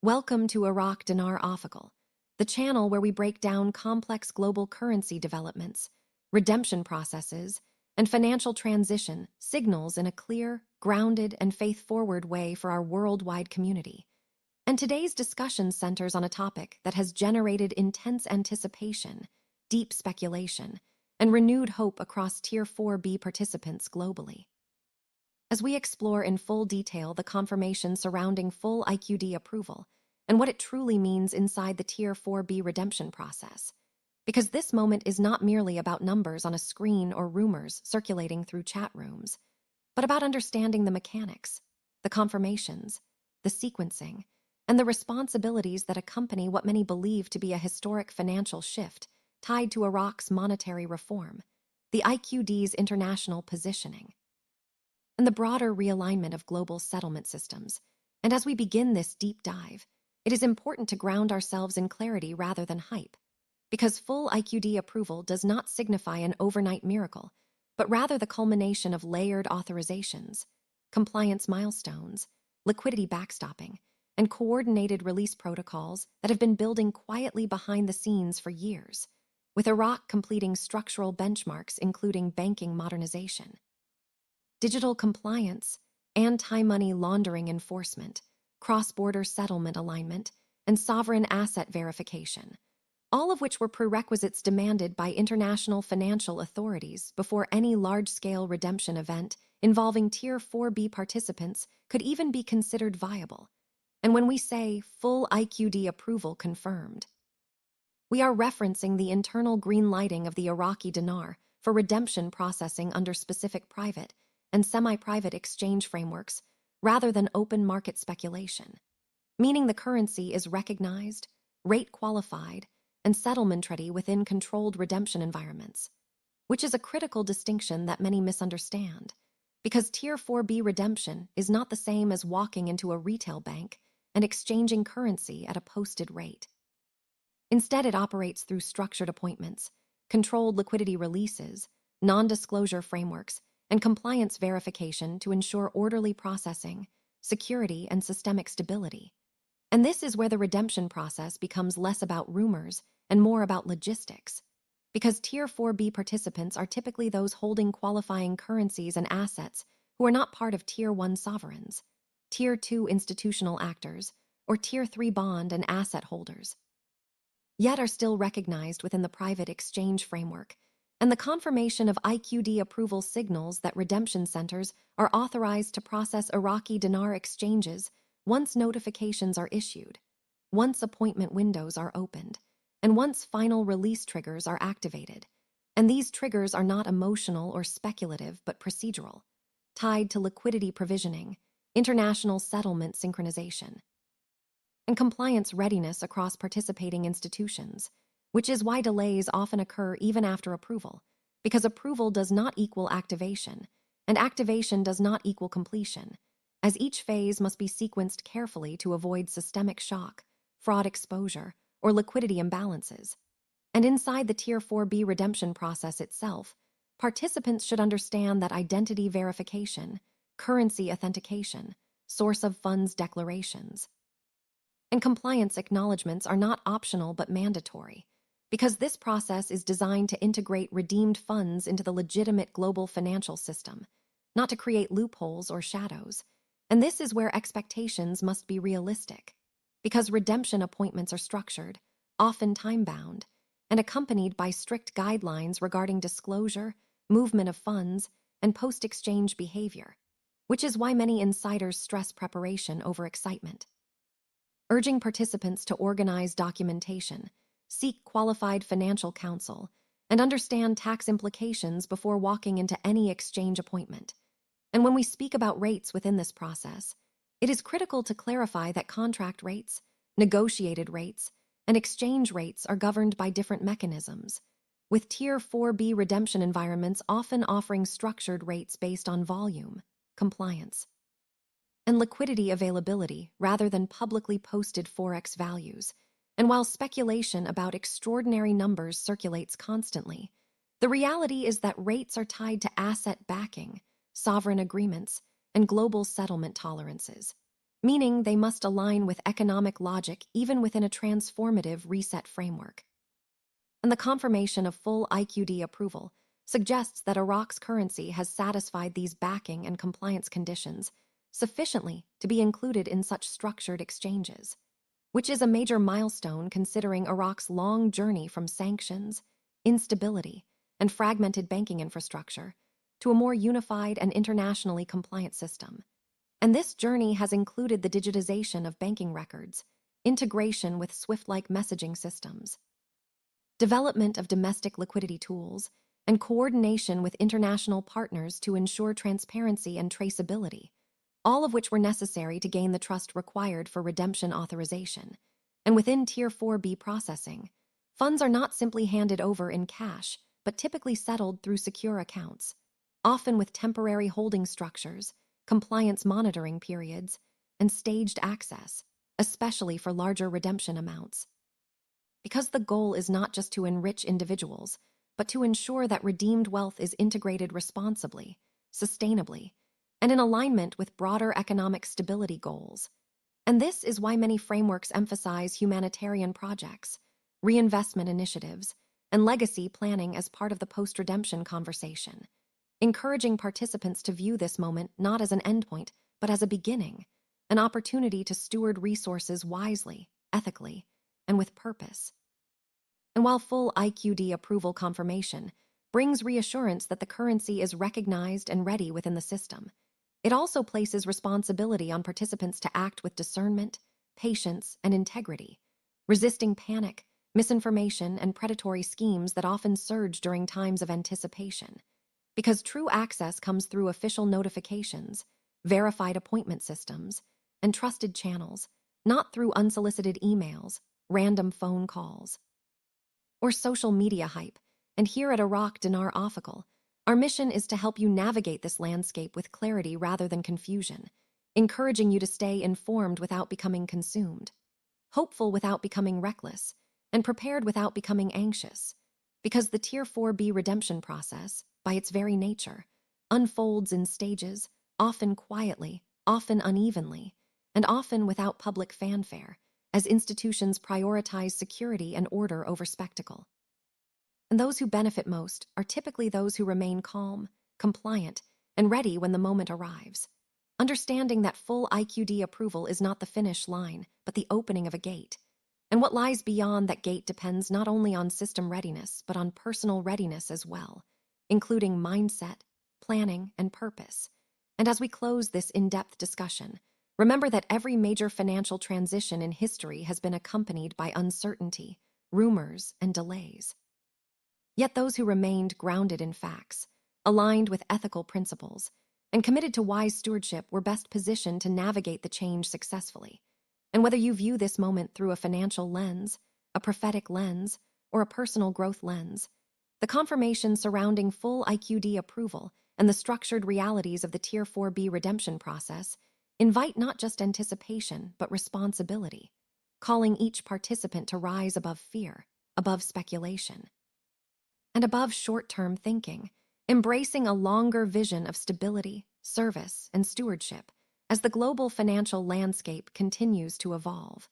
Welcome to Iraq Dinar Offical, the channel where we break down complex global currency developments, redemption processes, and financial transition signals in a clear, grounded, and faith-forward way for our worldwide community. And today's discussion centers on a topic that has generated intense anticipation, deep speculation, and renewed hope across Tier 4B participants globally. As we explore in full detail the confirmation surrounding full IQD approval and what it truly means inside the Tier 4B redemption process. Because this moment is not merely about numbers on a screen or rumors circulating through chat rooms, but about understanding the mechanics, the confirmations, the sequencing, and the responsibilities that accompany what many believe to be a historic financial shift tied to Iraq's monetary reform, the IQD's international positioning, and the broader realignment of global settlement systems. And as we begin this deep dive, it is important to ground ourselves in clarity rather than hype, because full IQD approval does not signify an overnight miracle, but rather the culmination of layered authorizations, compliance milestones, liquidity backstopping, and coordinated release protocols that have been building quietly behind the scenes for years, with Iraq completing structural benchmarks including banking modernization, digital compliance, anti-money laundering enforcement, cross-border settlement alignment, and sovereign asset verification, all of which were prerequisites demanded by international financial authorities before any large-scale redemption event involving Tier 4B participants could even be considered viable. And when we say full IQD approval confirmed, we are referencing the internal green lighting of the Iraqi dinar for redemption processing under specific private and semi-private exchange frameworks rather than open market speculation, meaning the currency is recognized, rate qualified, and settlement ready within controlled redemption environments, which is a critical distinction that many misunderstand, because Tier 4B redemption is not the same as walking into a retail bank and exchanging currency at a posted rate. Instead, it operates through structured appointments, controlled liquidity releases, non-disclosure frameworks, and compliance verification to ensure orderly processing, security, and systemic stability. And this is where the redemption process becomes less about rumors and more about logistics, because Tier 4B participants are typically those holding qualifying currencies and assets who are not part of Tier 1 sovereigns, Tier 2 institutional actors, or Tier 3 bond and asset holders, yet are still recognized within the private exchange framework. And the confirmation of IQD approval signals that redemption centers are authorized to process Iraqi dinar exchanges once notifications are issued, once appointment windows are opened, and once final release triggers are activated. And these triggers are not emotional or speculative but procedural, tied to liquidity provisioning, international settlement synchronization, and compliance readiness across participating institutions, which is why delays often occur even after approval, because approval does not equal activation, and activation does not equal completion, as each phase must be sequenced carefully to avoid systemic shock, fraud exposure, or liquidity imbalances. And inside the Tier 4B redemption process itself, participants should understand that identity verification, currency authentication, source of funds declarations, and compliance acknowledgements are not optional but mandatory, because this process is designed to integrate redeemed funds into the legitimate global financial system, not to create loopholes or shadows. And this is where expectations must be realistic, because redemption appointments are structured, often time-bound, and accompanied by strict guidelines regarding disclosure, movement of funds, and post-exchange behavior, which is why many insiders stress preparation over excitement, urging participants to organize documentation, seek qualified financial counsel, and understand tax implications before walking into any exchange appointment. And when we speak about rates within this process, it is critical to clarify that contract rates, negotiated rates, and exchange rates are governed by different mechanisms, with Tier 4B redemption environments often offering structured rates based on volume, compliance, and liquidity availability rather than publicly posted Forex values. And while speculation about extraordinary numbers circulates constantly, the reality is that rates are tied to asset backing, sovereign agreements, and global settlement tolerances, meaning they must align with economic logic even within a transformative reset framework. And the confirmation of full IQD approval suggests that Iraq's currency has satisfied these backing and compliance conditions sufficiently to be included in such structured exchanges, which is a major milestone considering Iraq's long journey from sanctions, instability, and fragmented banking infrastructure to a more unified and internationally compliant system. And this journey has included the digitization of banking records, integration with SWIFT-like messaging systems, development of domestic liquidity tools, and coordination with international partners to ensure transparency and traceability, all of which were necessary to gain the trust required for redemption authorization. And within Tier 4B processing, funds are not simply handed over in cash, but typically settled through secure accounts, often with temporary holding structures, compliance monitoring periods, and staged access, especially for larger redemption amounts. Because the goal is not just to enrich individuals, but to ensure that redeemed wealth is integrated responsibly, sustainably, and in alignment with broader economic stability goals. And this is why many frameworks emphasize humanitarian projects, reinvestment initiatives, and legacy planning as part of the post-redemption conversation, encouraging participants to view this moment not as an endpoint, but as a beginning, an opportunity to steward resources wisely, ethically, and with purpose. And while full IQD approval confirmation brings reassurance that the currency is recognized and ready within the system, it also places responsibility on participants to act with discernment, patience, and integrity, resisting panic, misinformation, and predatory schemes that often surge during times of anticipation. Because true access comes through official notifications, verified appointment systems, and trusted channels, not through unsolicited emails, random phone calls, or social media hype. And here at Iraq Dinar Offical, our mission is to help you navigate this landscape with clarity rather than confusion, encouraging you to stay informed without becoming consumed, hopeful without becoming reckless, and prepared without becoming anxious. Because the Tier 4B redemption process, by its very nature, unfolds in stages, often quietly, often unevenly, and often without public fanfare, as institutions prioritize security and order over spectacle. And those who benefit most are typically those who remain calm, compliant, and ready when the moment arrives, understanding that full IQD approval is not the finish line, but the opening of a gate. And what lies beyond that gate depends not only on system readiness, but on personal readiness as well, including mindset, planning, and purpose. And as we close this in-depth discussion, remember that every major financial transition in history has been accompanied by uncertainty, rumors, and delays. Yet those who remained grounded in facts, aligned with ethical principles, and committed to wise stewardship were best positioned to navigate the change successfully. And whether you view this moment through a financial lens, a prophetic lens, or a personal growth lens, the confirmation surrounding full IQD approval and the structured realities of the Tier 4B redemption process invite not just anticipation, but responsibility, calling each participant to rise above fear, above speculation, and above short-term thinking, embracing a longer vision of stability, service, and stewardship as the global financial landscape continues to evolve.